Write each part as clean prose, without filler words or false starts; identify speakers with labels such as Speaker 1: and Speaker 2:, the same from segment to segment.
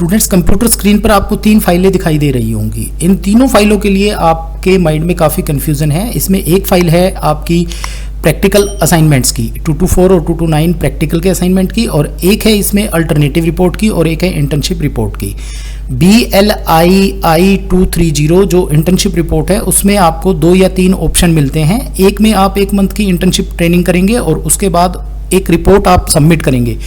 Speaker 1: Students, computer screen पर आपको 3 फाइलें दिखाई दे रही होंगी। इन तीनों फाइलों के लिए आपके माइंड में काफ़ी कन्फ्यूज़न है। इसमें एक फाइल है आपकी प्रैक्टिकल असाइनमेंट्स की, 224 और 229 प्रैक्टिकल के असाइनमेंट की, और एक है इसमें अल्टरनेटिव रिपोर्ट की, और एक है इंटर्नशिप रिपोर्ट की। BLII 230 जो इंटर्नशिप रिपोर्ट है, उसमें आपको 2 या 3 ऑप्शन मिलते हैं। एक में आप 1 मंथ की इंटर्नशिप ट्रेनिंग करेंगे और उसके बाद एक रिपोर्ट आप सबमिट करेंगे।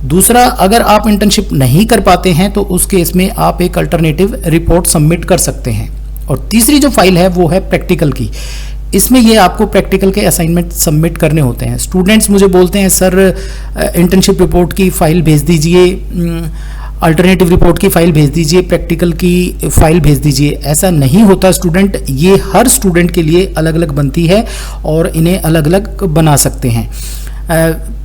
Speaker 1: दूसरा, अगर आप इंटर्नशिप नहीं कर पाते हैं तो उस केस में आप एक अल्टरनेटिव रिपोर्ट सबमिट कर सकते हैं। और तीसरी जो फाइल है वो है प्रैक्टिकल की। इसमें ये आपको प्रैक्टिकल के असाइनमेंट सबमिट करने होते हैं। स्टूडेंट्स मुझे बोलते हैं सर इंटर्नशिप रिपोर्ट की फ़ाइल भेज दीजिए, अल्टरनेटिव रिपोर्ट की फ़ाइल भेज दीजिए, प्रैक्टिकल की फ़ाइल भेज दीजिए। ऐसा नहीं होता स्टूडेंट, ये हर स्टूडेंट के लिए अलग अलग बनती है और इन्हें अलग अलग बना सकते हैं।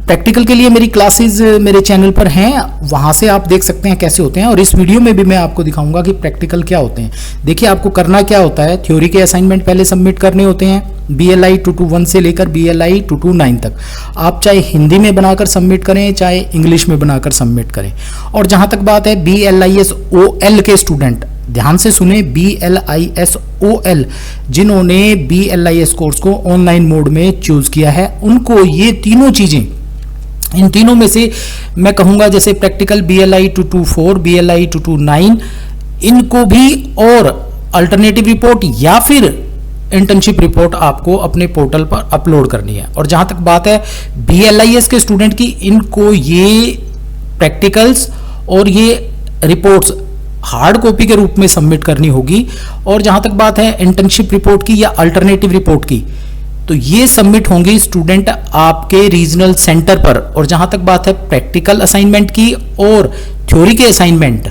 Speaker 1: प्रैक्टिकल के लिए मेरी क्लासेस मेरे चैनल पर हैं, वहाँ से आप देख सकते हैं कैसे होते हैं। और इस वीडियो में भी मैं आपको दिखाऊंगा कि प्रैक्टिकल क्या होते हैं। देखिए, आपको करना क्या होता है, थ्योरी के असाइनमेंट पहले सबमिट करने होते हैं, BLI 221 से लेकर BLI 229 तक। आप चाहे हिंदी में बनाकर सबमिट करें, चाहे इंग्लिश में बनाकर सबमिट करें। और जहाँ तक बात है BLISOL के स्टूडेंट, ध्यान से सुने, BLISOL जिन्होंने BLIS कोर्स को ऑनलाइन मोड में चूज किया है, उनको ये तीनों चीज़ें, इन तीनों में से मैं कहूँगा जैसे प्रैक्टिकल BLI 224, BLI 229, इनको भी, और अल्टरनेटिव रिपोर्ट या फिर इंटर्नशिप रिपोर्ट आपको अपने पोर्टल पर अपलोड करनी है। और जहाँ तक बात है BLIS के स्टूडेंट की, इनको ये प्रैक्टिकल्स और ये रिपोर्ट्स हार्ड कॉपी के रूप में सबमिट करनी होगी। और जहाँ तक बात है इंटर्नशिप रिपोर्ट की या अल्टरनेटिव रिपोर्ट की, तो ये सबमिट होंगी स्टूडेंट आपके रीजनल सेंटर पर। और जहां तक बात है प्रैक्टिकल असाइनमेंट की और थ्योरी के असाइनमेंट,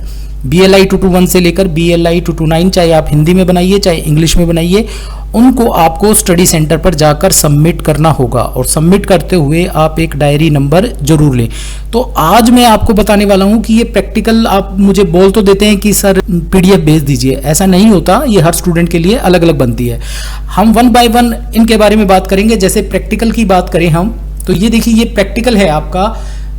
Speaker 1: BLI 221 से लेकर BLI 229, चाहे आप हिंदी में बनाइए चाहे इंग्लिश में बनाइए, उनको आपको स्टडी सेंटर पर जाकर सबमिट करना होगा। और सबमिट करते हुए आप एक डायरी नंबर जरूर लें। तो आज मैं आपको बताने वाला हूं कि ये प्रैक्टिकल, आप मुझे बोल तो देते हैं कि सर PDF भेज दीजिए, ऐसा नहीं होता, ये हर स्टूडेंट के लिए अलग अलग बनती है। हम 1 बाय 1 इनके बारे में बात करेंगे। जैसे प्रैक्टिकल की बात करें हम, तो ये देखिए, ये प्रैक्टिकल है आपका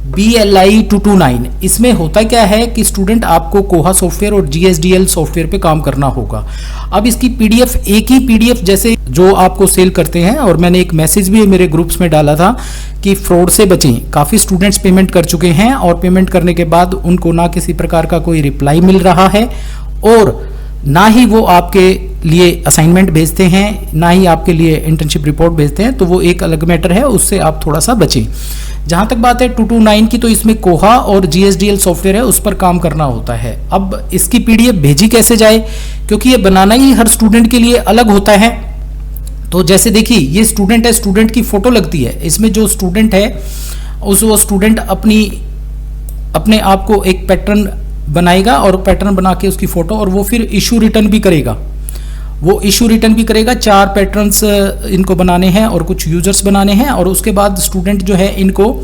Speaker 1: BLI 229। इसमें होता क्या है कि स्टूडेंट आपको कोहा सॉफ्टवेयर और GSDL सॉफ्टवेयर पे काम करना होगा। अब इसकी PDF, एक ही PDF जैसे जो आपको सेल करते हैं, और मैंने एक मैसेज भी मेरे ग्रुप्स में डाला था कि फ्रॉड से बचें। काफ़ी स्टूडेंट्स पेमेंट कर चुके हैं और पेमेंट करने के बाद उनको ना किसी प्रकार का कोई रिप्लाई मिल रहा है, और ना ही वो आपके लिए असाइनमेंट भेजते हैं, ना ही आपके लिए इंटर्नशिप रिपोर्ट भेजते हैं। तो वो एक अलग मैटर है, उससे आप थोड़ा सा बचें। जहाँ तक बात है 229 की, तो इसमें कोहा और GSDL सॉफ्टवेयर है, उस पर काम करना होता है। अब इसकी PDF भेजी कैसे जाए, क्योंकि ये बनाना ही हर स्टूडेंट के लिए अलग होता है। तो जैसे देखिए, ये स्टूडेंट है, स्टूडेंट की फोटो लगती है इसमें। जो स्टूडेंट है वो स्टूडेंट अपने आप को एक पैटर्न बनाएगा, और पैटर्न बना के उसकी फोटो, और वो फिर इशू रिटर्न भी करेगा। 4 पैटर्न्स इनको बनाने हैं और कुछ यूजर्स बनाने हैं। और उसके बाद स्टूडेंट जो है इनको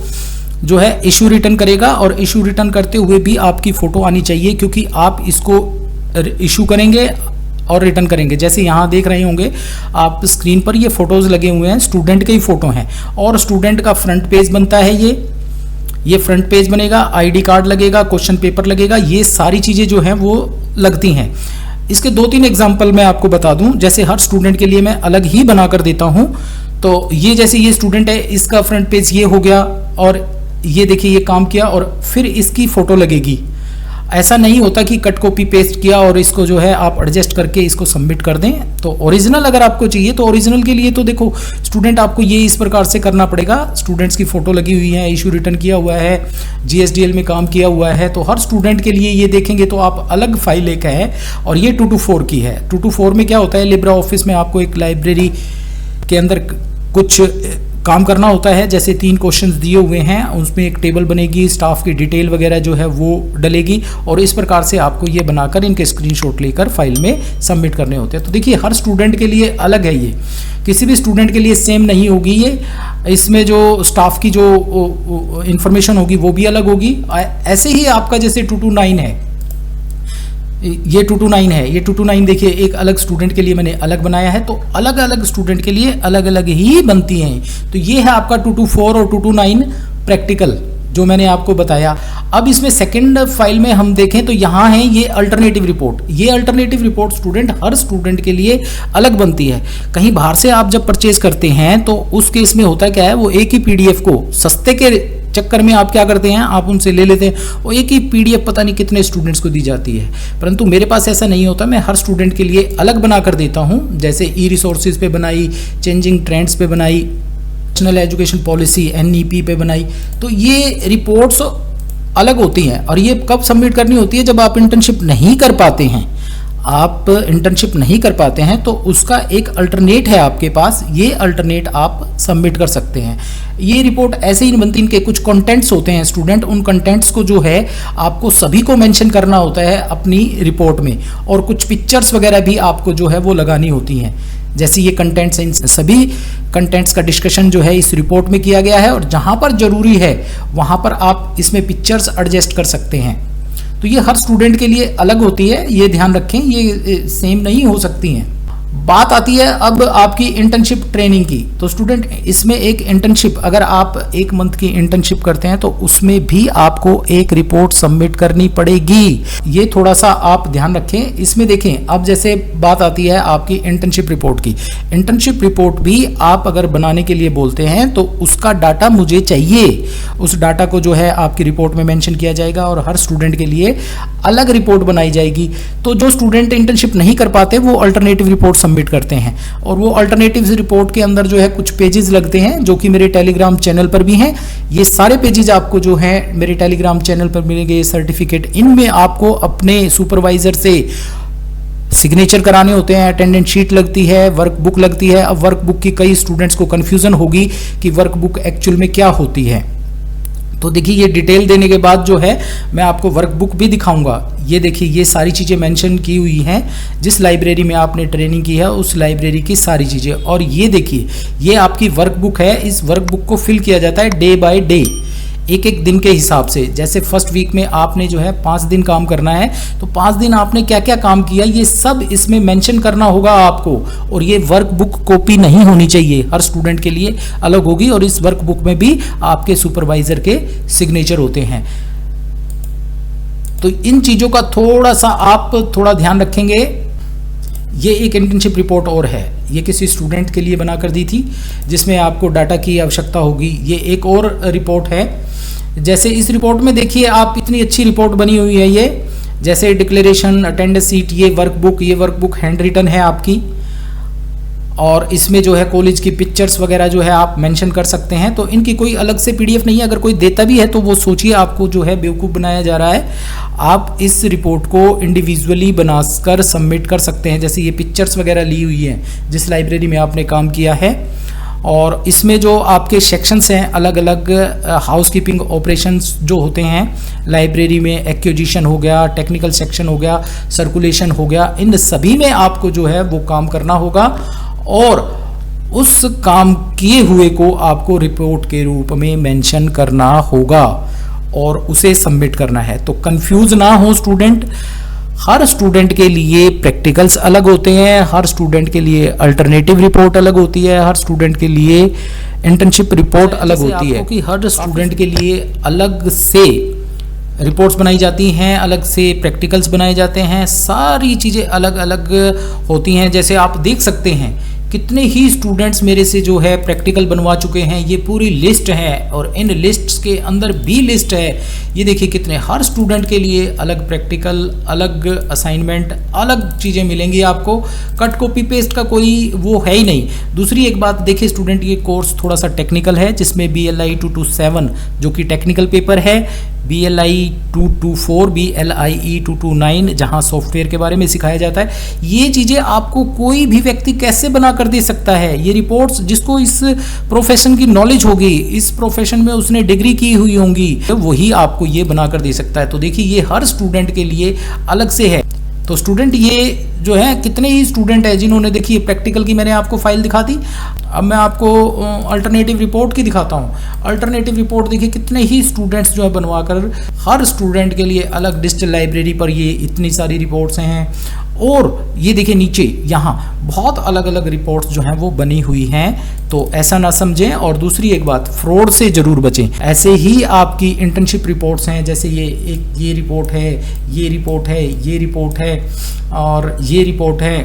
Speaker 1: जो है इशू रिटर्न करेगा, और इशू रिटर्न करते हुए भी आपकी फ़ोटो आनी चाहिए, क्योंकि आप इसको इशू करेंगे और रिटर्न करेंगे। जैसे यहाँ देख रहे होंगे आप स्क्रीन पर, ये फ़ोटोज़ लगे हुए हैं, स्टूडेंट के ही फ़ोटो हैं। और स्टूडेंट का फ्रंट पेज बनता है, ये फ्रंट पेज बनेगा, ID कार्ड लगेगा, क्वेश्चन पेपर लगेगा, ये सारी चीज़ें जो हैं वो लगती हैं। इसके 2-3 एग्जाम्पल मैं आपको बता दूं, जैसे हर स्टूडेंट के लिए मैं अलग ही बना कर देता हूं। तो ये जैसे ये स्टूडेंट है, इसका फ्रंट पेज ये हो गया, और ये देखिए ये काम किया, और फिर इसकी फ़ोटो लगेगी। ऐसा नहीं होता कि कट कॉपी पेस्ट किया और इसको जो है आप एडजस्ट करके इसको सबमिट कर दें। तो ओरिजिनल अगर आपको चाहिए, तो ओरिजिनल के लिए तो देखो स्टूडेंट आपको ये इस प्रकार से करना पड़ेगा। स्टूडेंट्स की फ़ोटो लगी हुई है, इशू रिटर्न किया हुआ है, GSDL में काम किया हुआ है। तो हर स्टूडेंट के लिए ये देखेंगे तो आप अलग फाइल एक है, और ये 224 की है। 224 में क्या होता है, लिब्रा ऑफिस में आपको एक लाइब्रेरी के अंदर कुछ काम करना होता है। जैसे 3 क्वेश्चंस दिए हुए हैं, उसमें एक टेबल बनेगी, स्टाफ की डिटेल वगैरह जो है वो डलेगी, और इस प्रकार से आपको ये बनाकर इनके स्क्रीनशॉट लेकर फाइल में सबमिट करने होते हैं। तो देखिए, हर स्टूडेंट के लिए अलग है, ये किसी भी स्टूडेंट के लिए सेम नहीं होगी। ये इसमें जो स्टाफ की जो इंफॉर्मेशन होगी वो भी अलग होगी। ऐसे ही आपका जैसे 229 है, ये 229 है, ये 229 देखिए एक अलग स्टूडेंट के लिए मैंने अलग बनाया है। तो अलग अलग स्टूडेंट के लिए अलग अलग ही बनती हैं। तो ये है आपका 224 और 229 प्रैक्टिकल। जो मैंने आपको बताया। अब इसमें सेकंड फाइल में हम देखें तो यहाँ है ये अल्टरनेटिव रिपोर्ट। ये अल्टरनेटिव रिपोर्ट स्टूडेंट हर स्टूडेंट के लिए अलग बनती है। कहीं बाहर से आप जब परचेज करते हैं तो उस केस में होता क्या है, वो एक ही पीडीएफ को सस्ते के चक्कर में आप क्या करते हैं, आप उनसे ले लेते हैं, वो एक ही पीडीएफ पता नहीं कितने स्टूडेंट्स को दी जाती है। परंतु मेरे पास ऐसा नहीं होता, मैं हर स्टूडेंट के लिए अलग बना कर देता हूँ। जैसे ई रिसोर्सेज पे बनाई, चेंजिंग ट्रेंड्स पे बनाई, नेशनल एजुकेशन पॉलिसी एनईपी पे बनाई। तो ये रिपोर्ट्स अलग होती हैं और ये कब सबमिट करनी होती है, जब आप इंटर्नशिप नहीं कर पाते हैं। आप इंटर्नशिप नहीं कर पाते हैं तो उसका एक अल्टरनेट है आपके पास, ये अल्टरनेट आप सबमिट कर सकते हैं। ये रिपोर्ट ऐसे ही नहीं बनती, इनके कुछ कंटेंट्स होते हैं स्टूडेंट, उन कंटेंट्स को जो है आपको सभी को मेंशन करना होता है अपनी रिपोर्ट में, और कुछ पिक्चर्स वगैरह भी आपको जो है वो लगानी होती हैं। जैसे ये कंटेंट्स, इन सभी कंटेंट्स का डिस्कशन जो है इस रिपोर्ट में किया गया है, और जहाँ पर ज़रूरी है वहाँ पर आप इसमें पिक्चर्स एडजस्ट कर सकते हैं। तो ये हर स्टूडेंट के लिए अलग होती है, ये ध्यान रखें, ये सेम नहीं हो सकती हैं। बात आती है अब आपकी इंटर्नशिप ट्रेनिंग की। तो स्टूडेंट इसमें एक इंटर्नशिप, अगर आप 1 मंथ की इंटर्नशिप करते हैं तो उसमें भी आपको एक रिपोर्ट सबमिट करनी पड़ेगी। ये थोड़ा सा आप ध्यान रखें। इसमें देखें, अब जैसे बात आती है आपकी इंटर्नशिप रिपोर्ट की। इंटर्नशिप रिपोर्ट भी आप अगर बनाने के लिए बोलते हैं तो उसका डाटा मुझे चाहिए। उस डाटा को जो है आपकी रिपोर्ट में मेंशन किया जाएगा और हर स्टूडेंट के लिए अलग रिपोर्ट बनाई जाएगी। तो जो स्टूडेंट इंटर्नशिप नहीं कर पाते वो अल्टरनेटिव रिपोर्ट सबमिट करते हैं, और वो अल्टरनेटिव रिपोर्ट के अंदर जो है कुछ पेजेस लगते हैं जो कि मेरे टेलीग्राम चैनल पर भी हैं। ये सारे पेजेस आपको जो है मेरे टेलीग्राम चैनल पर मिलेंगे। सर्टिफिकेट, इनमें आपको अपने सुपरवाइजर से सिग्नेचर कराने होते हैं, अटेंडेंस शीट लगती है, वर्क बुक लगती है। अब वर्क बुक की कई स्टूडेंट्स को कन्फ्यूजन होगी कि वर्क बुक एक्चुअल में क्या होती है। तो देखिए, ये डिटेल देने के बाद जो है मैं आपको वर्कबुक भी दिखाऊंगा। ये देखिए, ये सारी चीज़ें मेंशन की हुई हैं, जिस लाइब्रेरी में आपने ट्रेनिंग की है उस लाइब्रेरी की सारी चीज़ें। और ये देखिए, ये आपकी वर्कबुक है। इस वर्कबुक को फिल किया जाता है डे बाय डे, एक एक दिन के हिसाब से। जैसे फर्स्ट वीक में आपने जो है 5 दिन काम करना है, तो 5 दिन आपने क्या क्या काम किया ये सब इसमें मेंशन करना होगा आपको। और ये वर्कबुक कॉपी नहीं होनी चाहिए, हर स्टूडेंट के लिए अलग होगी। और इस वर्कबुक में भी आपके सुपरवाइजर के सिग्नेचर होते हैं। तो इन चीज़ों का थोड़ा सा आप थोड़ा ध्यान रखेंगे। ये एक इंटर्नशिप रिपोर्ट और है, ये किसी स्टूडेंट के लिए बनाकर दी थी जिसमें आपको डाटा की आवश्यकता होगी। ये एक और रिपोर्ट है। जैसे इस रिपोर्ट में देखिए, आप इतनी अच्छी रिपोर्ट बनी हुई है। ये जैसे डिक्लेरेशन, अटेंडेंस शीट, ये वर्कबुक हैंड रिटन है आपकी। और इसमें जो है कॉलेज की पिक्चर्स वगैरह जो है आप मेंशन कर सकते हैं। तो इनकी कोई अलग से पीडीएफ नहीं है। अगर कोई देता भी है तो वो सोचिए आपको जो है बेवकूफ़ बनाया जा रहा है। आप इस रिपोर्ट को इंडिविजुअली बनाकर सबमिट कर सकते हैं। जैसे ये पिक्चर्स वगैरह ली हुई हैं जिस लाइब्रेरी में आपने काम किया है। और इसमें जो आपके सेक्शंस हैं, अलग अलग हाउसकीपिंग ऑपरेशंस जो होते हैं लाइब्रेरी में, एक्विजिशन हो गया, टेक्निकल सेक्शन हो गया, सर्कुलेशन हो गया, इन सभी में आपको जो है वो काम करना होगा। और उस काम किए हुए को आपको रिपोर्ट के रूप में मेंशन करना होगा और उसे सबमिट करना है। तो कंफ्यूज ना हो स्टूडेंट, हर स्टूडेंट के लिए प्रैक्टिकल्स अलग होते हैं, हर स्टूडेंट के लिए अल्टरनेटिव रिपोर्ट अलग होती है, हर स्टूडेंट के लिए इंटर्नशिप रिपोर्ट अलग होती है। कि हर स्टूडेंट के लिए अलग से रिपोर्ट्स बनाई जाती हैं, अलग से प्रैक्टिकल्स बनाए जाते हैं, सारी चीज़ें अलग अलग होती हैं। जैसे आप देख सकते हैं कितने ही स्टूडेंट्स मेरे से जो है प्रैक्टिकल बनवा चुके हैं। ये पूरी लिस्ट है और इन लिस्ट्स के अंदर भी लिस्ट है। ये देखिए कितने, हर स्टूडेंट के लिए अलग प्रैक्टिकल, अलग असाइनमेंट, अलग चीज़ें मिलेंगी आपको। कट कॉपी पेस्ट का कोई वो है ही नहीं। दूसरी एक बात देखिए स्टूडेंट, ये कोर्स थोड़ा सा टेक्निकल है, जिसमें BLI 227 जो कि टेक्निकल पेपर है, BLI 224, BLIE 229 जहाँ सॉफ्टवेयर के बारे में सिखाया जाता है। ये चीज़ें आपको कोई भी व्यक्ति कैसे बना कर दे सकता है। ये रिपोर्ट्स जिसको इस प्रोफेशन की नॉलेज होगी, इस प्रोफेशन में उसने डिग्री की हुई होंगी, वही आपको ये बना कर दे सकता है। तो देखिए, ये हर स्टूडेंट के लिए अलग से है। तो स्टूडेंट ये जो है, कितने ही स्टूडेंट है जिन्होंने, देखिए प्रैक्टिकल की मैंने आपको फाइल दिखा दी। अब मैं आपको अल्टरनेटिव रिपोर्ट की दिखाता हूँ। अल्टरनेटिव रिपोर्ट देखिए कितने ही स्टूडेंट्स जो है बनवा कर, हर स्टूडेंट के लिए अलग डिजिटल लाइब्रेरी पर ये इतनी सारी रिपोर्ट्स हैं। और ये देखिए नीचे यहाँ बहुत अलग अलग रिपोर्ट्स जो हैं वो बनी हुई हैं, तो ऐसा ना समझें। और दूसरी एक बात, फ्रॉड से जरूर बचें। ऐसे ही आपकी इंटर्नशिप रिपोर्ट्स हैं, जैसे ये रिपोर्ट है, ये रिपोर्ट है, ये रिपोर्ट है और ये रिपोर्ट है,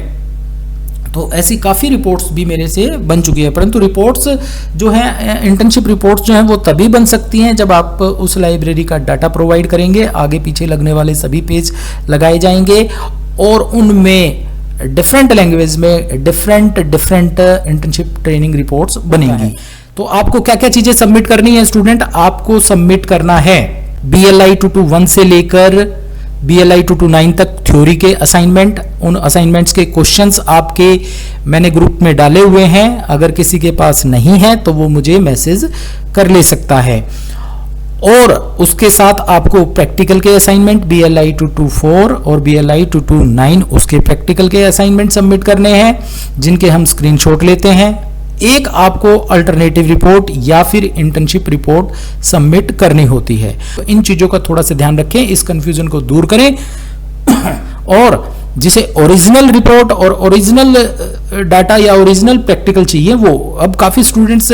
Speaker 1: तो ऐसी काफ़ी रिपोर्ट्स भी मेरे से बन चुकी है। परंतु रिपोर्ट्स जो हैं, इंटर्नशिप रिपोर्ट्स जो हैं वो तभी बन सकती हैं जब आप उस लाइब्रेरी का डाटा प्रोवाइड करेंगे, आगे पीछे लगने वाले सभी पेज लगाए जाएंगे और उनमें डिफरेंट लैंग्वेज में डिफरेंट इंटर्नशिप ट्रेनिंग रिपोर्ट्स बनेंगी। तो आपको क्या क्या चीज़ें सबमिट करनी है स्टूडेंट? आपको सबमिट करना है BLI 221 से लेकर BLI 229 तक थ्योरी के असाइनमेंट। उन असाइनमेंट्स के क्वेश्चंस आपके मैंने ग्रुप में डाले हुए हैं, अगर किसी के पास नहीं है तो वो मुझे मैसेज कर ले सकता है। और उसके साथ आपको प्रैक्टिकल के असाइनमेंट BLI 224 और BLI 229 उसके प्रैक्टिकल के असाइनमेंट सबमिट करने हैं, जिनके हम स्क्रीनशॉट लेते हैं। एक आपको अल्टरनेटिव रिपोर्ट या फिर इंटर्नशिप रिपोर्ट सबमिट करनी होती है। तो इन चीज़ों का थोड़ा सा ध्यान रखें, इस कंफ्यूजन को दूर करें। और जिसे ओरिजिनल रिपोर्ट और ओरिजिनल डाटा या ओरिजिनल प्रैक्टिकल चाहिए, वो अब काफ़ी स्टूडेंट्स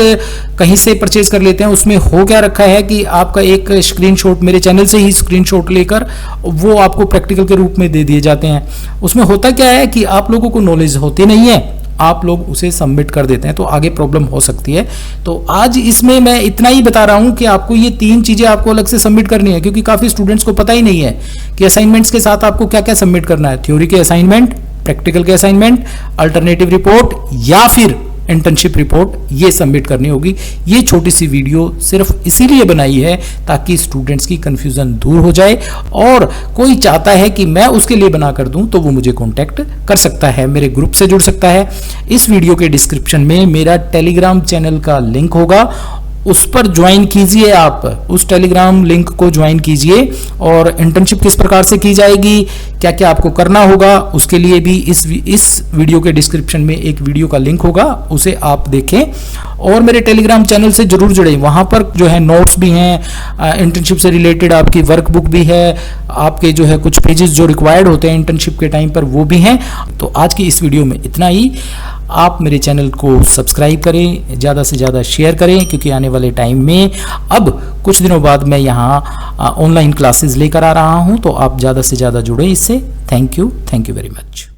Speaker 1: कहीं से परचेज कर लेते हैं। उसमें हो क्या रखा है कि आपका एक स्क्रीनशॉट, मेरे चैनल से ही स्क्रीनशॉट लेकर वो आपको प्रैक्टिकल के रूप में दे दिए जाते हैं। उसमें होता क्या है कि आप लोगों को नॉलेज होती नहीं है, आप लोग उसे सबमिट कर देते हैं, तो आगे प्रॉब्लम हो सकती है। तो आज इसमें मैं इतना ही बता रहा हूं कि आपको ये 3 चीज़ें आपको अलग से सबमिट करनी है, क्योंकि काफ़ी स्टूडेंट्स को पता ही नहीं है कि असाइनमेंट्स के साथ आपको क्या क्या सबमिट करना है। थ्योरी के असाइनमेंट, प्रैक्टिकल के असाइनमेंट, अल्टरनेटिव रिपोर्ट या फिर इंटर्नशिप रिपोर्ट, ये सबमिट करनी होगी। ये छोटी सी वीडियो सिर्फ इसीलिए बनाई है ताकि स्टूडेंट्स की कंफ्यूजन दूर हो जाए, और कोई चाहता है कि मैं उसके लिए बना कर दूं तो वो मुझे कांटेक्ट कर सकता है, मेरे ग्रुप से जुड़ सकता है। इस वीडियो के डिस्क्रिप्शन में मेरा टेलीग्राम चैनल का लिंक होगा, उस पर ज्वाइन कीजिए। आप उस टेलीग्राम लिंक को ज्वाइन कीजिए और इंटर्नशिप किस प्रकार से की जाएगी, क्या क्या आपको करना होगा, उसके लिए भी इस वीडियो के डिस्क्रिप्शन में एक वीडियो का लिंक होगा, उसे आप देखें और मेरे टेलीग्राम चैनल से जरूर जुड़ें। वहाँ पर जो है नोट्स भी हैं, इंटर्नशिप से रिलेटेड आपकी वर्कबुक भी है, आपके जो है कुछ पेजेस जो रिक्वायर्ड होते हैं इंटर्नशिप के टाइम पर वो भी हैं। तो आज की इस वीडियो में इतना ही। आप मेरे चैनल को सब्सक्राइब करें, ज़्यादा से ज़्यादा शेयर करें, क्योंकि आने वाले टाइम में अब कुछ दिनों बाद मैं यहाँ ऑनलाइन क्लासेस लेकर आ रहा हूँ, तो आप ज़्यादा से ज़्यादा जुड़े इससे। Thank you very much.